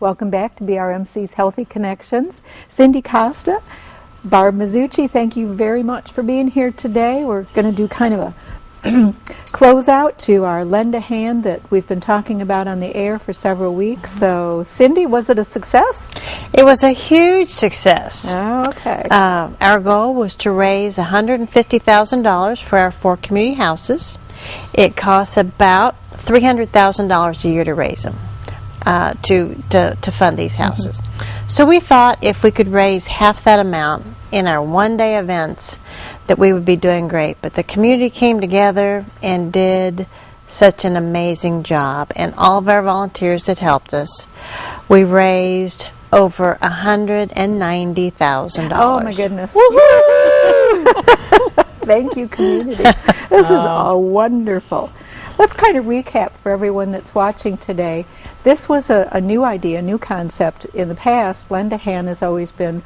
Welcome back to BRMC's Healthy Connections. Cindy Costa, Barb Mazzuchi, thank you very much for being here today. We're going to do kind of a closeout to our Lend a Hand that we've been talking about on the air for several weeks. So, Cindy, was it a success? It was a huge success. Oh, okay. Our goal was to raise $150,000 for our 4 community houses. It costs about $300,000 a year to raise them, to fund these houses. So we thought if we could raise half that amount in our one-day events, that we would be doing great. But the community came together and did such an amazing job, and all of our volunteers that helped us. We raised over $190,000. Oh my goodness. Thank you, community. This is all wonderful. Let's kind of recap for everyone that's watching today. This was a new idea, a new concept. In the past, Lend a Hand has always been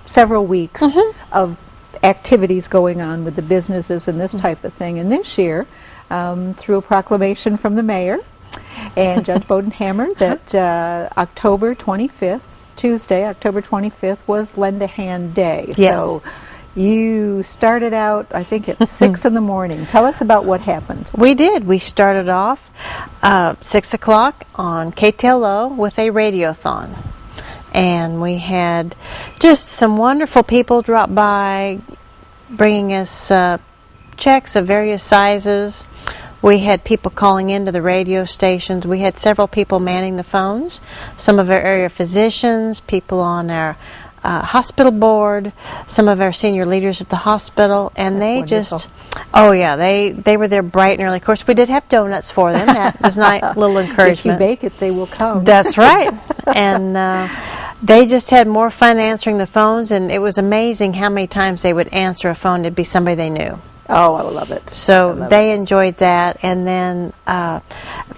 several weeks of activities going on with the businesses and this type of thing. And this year, through a proclamation from the mayor and Judge Bodenhammer, that October 25th, Tuesday, October 25th, was Lend a Hand Day. Yes. So you started out, I think, at 6 in the morning. Tell us about what happened. We did. We started off 6 o'clock on KTLO with a radiothon. And we had just some wonderful people drop by, bringing us checks of various sizes. We had people calling into the radio stations. We had several people manning the phones, some of our area physicians, people on our hospital board, some of our senior leaders at the hospital, and That's they wonderful. just, oh yeah, they were there bright and early. Of course, we did have donuts for them. That was nice, little encouragement. If you bake it, they will come. That's right. And they just had more fun answering the phones, and it was amazing how many times they would answer a phone. It'd be somebody they knew. Oh, I love it. So they enjoyed that. And then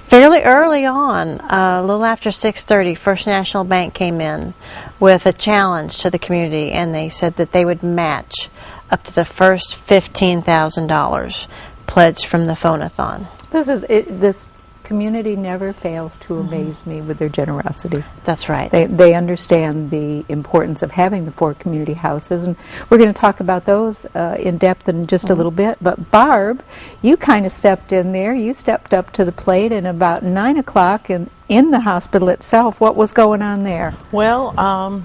fairly early on, a little after 6:30, First National Bank came in with a challenge to the community, and they said that they would match up to the first $15,000 pledged from the phone-a-thon. This community never fails to amaze me with their generosity. That's right. They understand the importance of having the 4 community houses, and we're going to talk about those in depth in just a little bit. But Barb, you kind of stepped in there. You stepped up to the plate, and about 9 o'clock in the hospital itself, what was going on there? Well, probably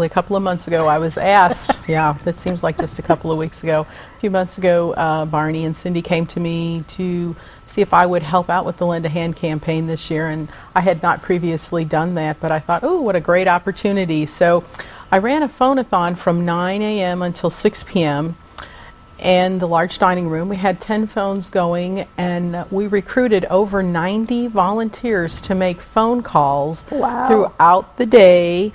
a couple of months ago, I was asked, yeah, that seems like just a couple of weeks ago, a few months ago, Barney and Cindy came to me to see if I would help out with the Lend a Hand campaign this year, and I had not previously done that, but I thought, oh, what a great opportunity. So I ran a phone-a-thon from 9 a.m. until 6 p.m. in the large dining room. We had 10 phones going, and we recruited over 90 volunteers to make phone calls throughout the day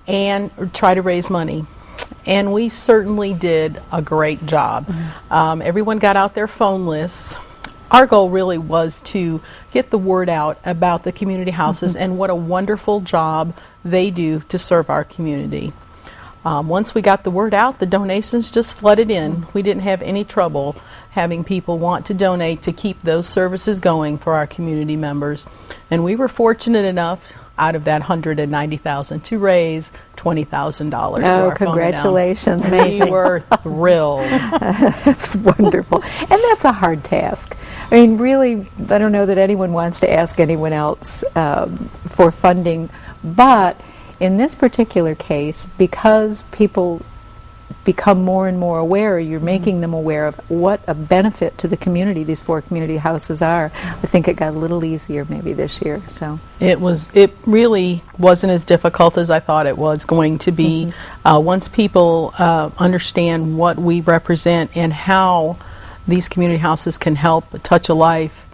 and try to raise money. And we certainly did a great job. Everyone got out their phone lists. Our goal really was to get the word out about the community houses and what a wonderful job they do to serve our community. Once we got the word out, the donations just flooded in. We didn't have any trouble having people want to donate to keep those services going for our community members. And we were fortunate enough, out of that $190,000, to raise $20,000. Oh, congratulations. We were thrilled. That's wonderful. And that's a hard task. I mean, really, I don't know that anyone wants to ask anyone else for funding, but in this particular case, because people become more and more aware, you're making them aware of what a benefit to the community these 4 community houses are. I think it got a little easier maybe this year. So it really wasn't as difficult as I thought it was going to be. Once people understand what we represent and how these community houses can help touch a life,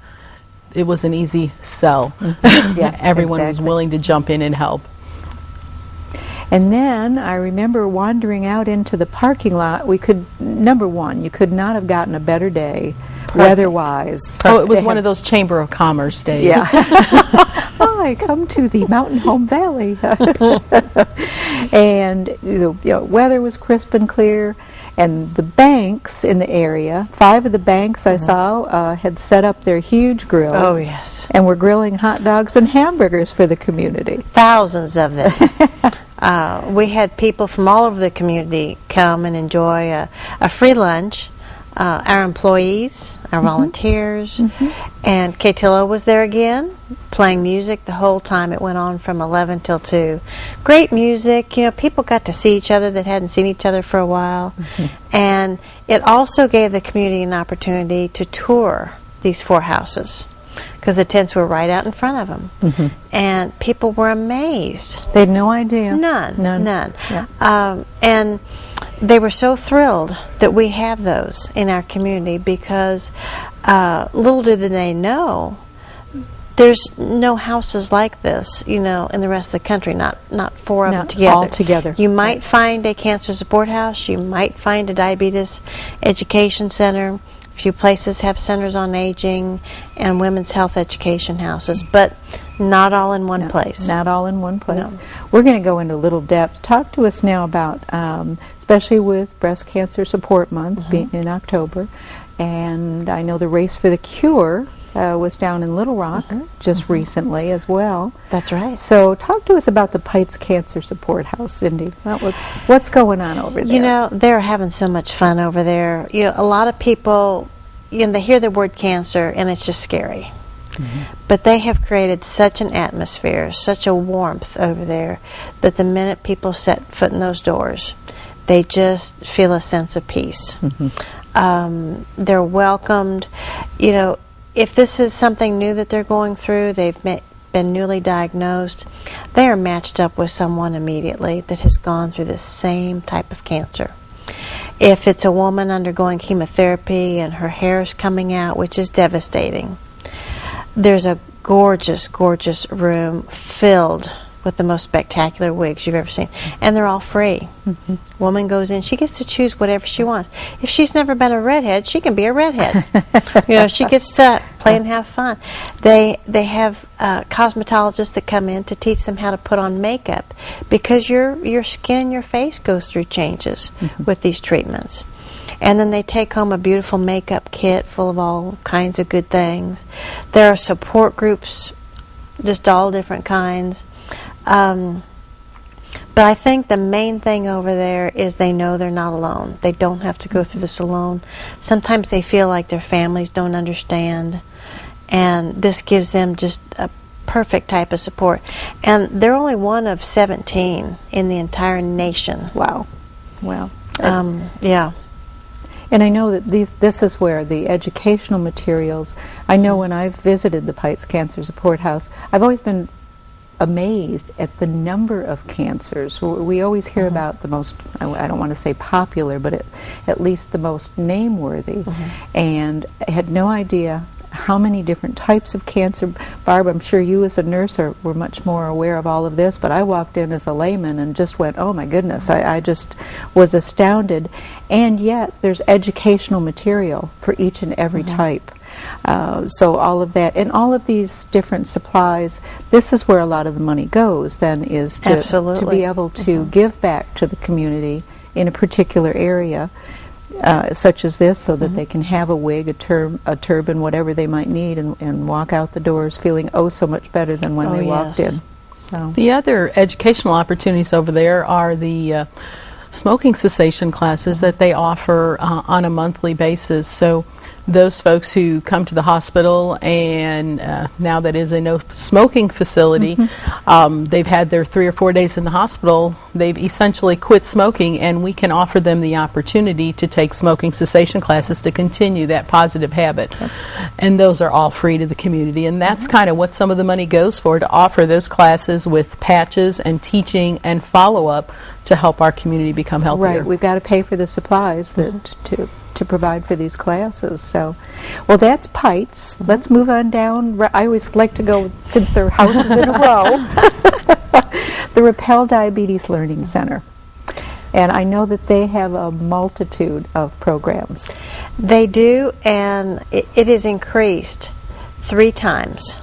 it was an easy sell. Yeah, everyone was willing to jump in and help. And then I remember wandering out into the parking lot. Number one, you could not have gotten a better day weather-wise. Oh, it was one of those Chamber of Commerce days. Yeah. Hi, come to the Mountain Home Valley. And weather was crisp and clear. And the banks in the area, 5 of the banks I saw had set up their huge grills. Oh, yes. And were grilling hot dogs and hamburgers for the community. Thousands of them. We had people from all over the community come and enjoy a free lunch. Our employees, our volunteers, and K-Tillo was there again, playing music the whole time. It went on from 11 till 2. Great music. You know, people got to see each other that hadn't seen each other for a while. And it also gave the community an opportunity to tour these 4 houses, because the tents were right out in front of them. And people were amazed. They had no idea. None. Yeah. And they were so thrilled that we have those in our community, because little did they know, there's no houses like this, you know, in the rest of the country, not 4 of them together. All together. You might find a cancer support house, you might find a diabetes education center. A few places have centers on aging and women's health education houses, but not all in one place. Not all in one place. No. We're going to go into a little depth. Talk to us now about, especially with Breast Cancer Support Month being in October, and I know the Race for the Cure was down in Little Rock just recently as well. That's right. So talk to us about the Pites Cancer Support House, Cindy. Well, what's going on over there? You know, they're having so much fun over there. You know, a lot of people, you know, they hear the word cancer and it's just scary. But they have created such an atmosphere, such a warmth over there, that the minute people set foot in those doors, they just feel a sense of peace. They're welcomed. You know, if this is something new that they're going through, they've been newly diagnosed, they are matched up with someone immediately that has gone through the same type of cancer. If it's a woman undergoing chemotherapy and her hair is coming out, which is devastating, there's a gorgeous, gorgeous room filled with the most spectacular wigs you've ever seen. And they're all free. Woman goes in, she gets to choose whatever she wants. If she's never been a redhead, she can be a redhead. You know, she gets to play and have fun. They have cosmetologists that come in to teach them how to put on makeup, because your skin and your face goes through changes with these treatments. And then they take home a beautiful makeup kit full of all kinds of good things. There are support groups, just all different kinds. But I think the main thing over there is they know they're not alone. They don't have to go through this alone. Sometimes they feel like their families don't understand, and this gives them just a perfect type of support. And they're only one of 17 in the entire nation. Wow. Yeah. And I know that this is where the educational materials, I know when I've visited the Pites Cancer Support House, I've always been amazed at the number of cancers. We always hear about the most, I don't want to say popular, but at least the most name-worthy. And I had no idea how many different types of cancer. Barb, I'm sure you as a nurse were much more aware of all of this, but I walked in as a layman and just went, oh my goodness, I just was astounded. And yet there's educational material for each and every type. So all of that, and all of these different supplies, this is where a lot of the money goes then, is to be able to give back to the community in a particular area, such as this, so that they can have a wig, a turban, whatever they might need, and walk out the doors feeling oh so much better than when they walked in. So the other educational opportunities over there are the smoking cessation classes that they offer on a monthly basis. So those folks who come to the hospital, and now that is a no smoking facility, they've had their 3 or 4 days in the hospital, they've essentially quit smoking, and we can offer them the opportunity to take smoking cessation classes to continue that positive habit. And those are all free to the community, and that's kind of what some of the money goes for, to offer those classes with patches and teaching and follow-up to help our community become healthier. Right, we've got to pay for the supplies that to provide for these classes. So, well, that's Pites. Let's move on down. I always like to go, since there are houses in a row, the Rappel Diabetes Learning Center. And I know that they have a multitude of programs. They do, and it has increased 3 times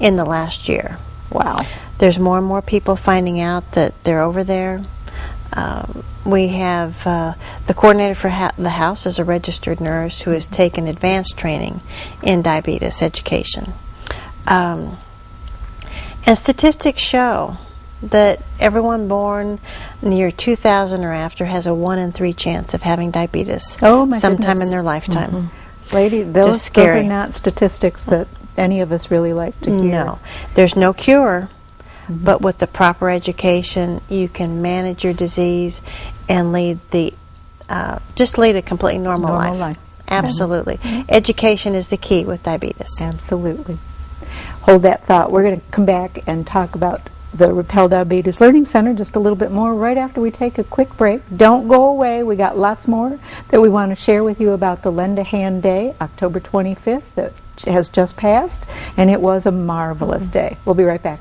in the last year. Wow. There's more and more people finding out that they're over there. We have the coordinator for the house is a registered nurse who has taken advanced training in diabetes education. And statistics show that everyone born in the year 2000 or after has a 1 in 3 chance of having diabetes sometime in their lifetime. Lady, those are not statistics that any of us really like to hear. No. There's no cure, but with the proper education, you can manage your disease and lead just lead a completely normal life. Absolutely. Education is the key with diabetes. Absolutely. Hold that thought. We're going to come back and talk about the Repel Diabetes Learning Center just a little bit more right after we take a quick break. Don't go away. We got lots more that we want to share with you about the Lend a Hand Day, October 25th, that has just passed, and it was a marvelous day. We'll be right back.